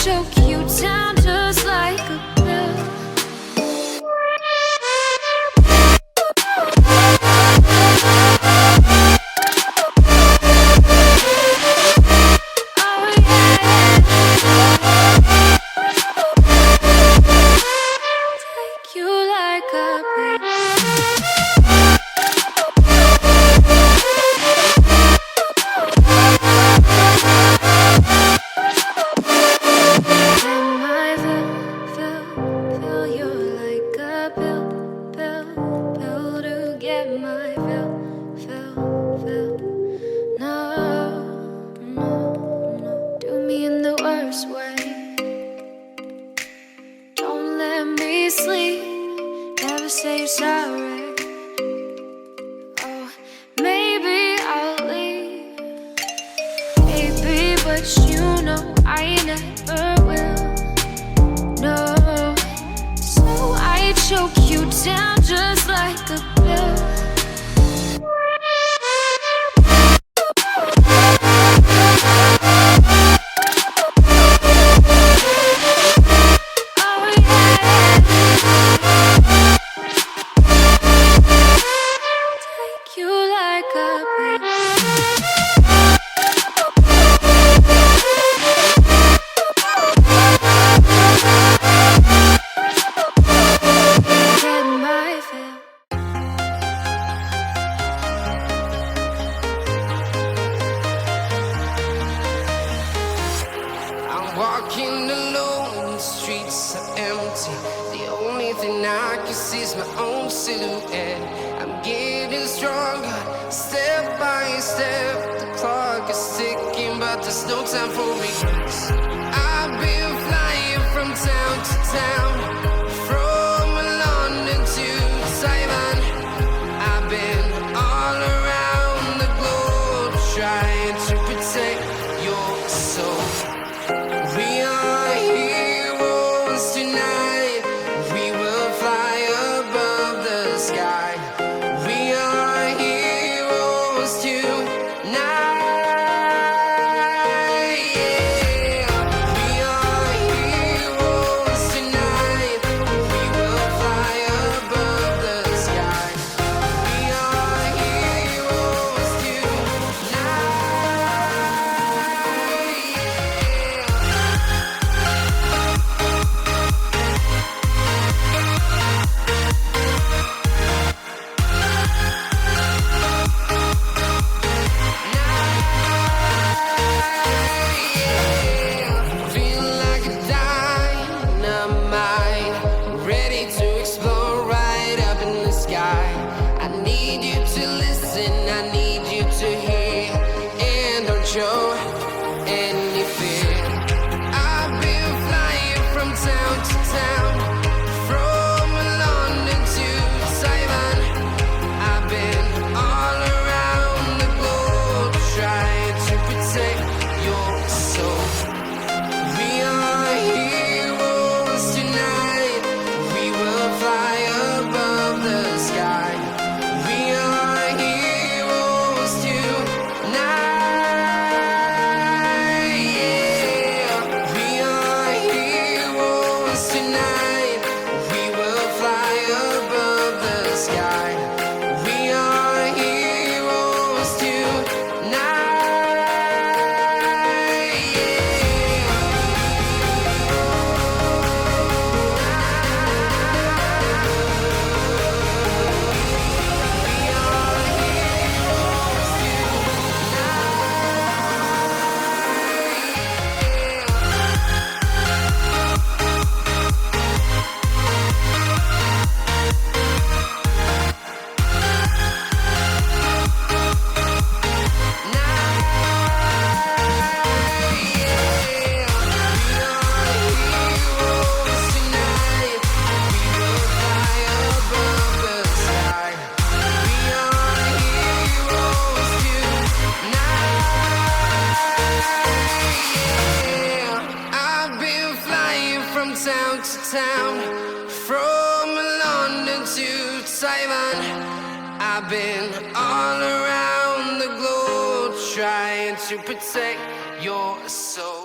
choke you down just like a pill. Take you like a pill. Sleep, never say you're sorry. Oh, maybe I'll leave, baby, but you know I never will. No, so I choke you down just like a pill. Walking alone, the streets are empty. The only thing I can see is my own silhouette. I'm getting stronger, step by step. The clock is ticking, but there's no time for me. I've been flying from town to town, from London to Taiwan. I've been all around the globe, trying to protect your soul. We are heroes tonight. We will fly above the sky. We are heroes tonight. Yeah. We are heroes tonight. We will fly above the sky. We are heroes show any fear. I've been flying from town to town, from London to Taiwan. I've been all around the globe, trying to protect your soul. We are heroes tonight. We will fly above the sky. We are heroes tonight. Town to town, from London to Taiwan. I've been all around the globe, trying to protect your soul.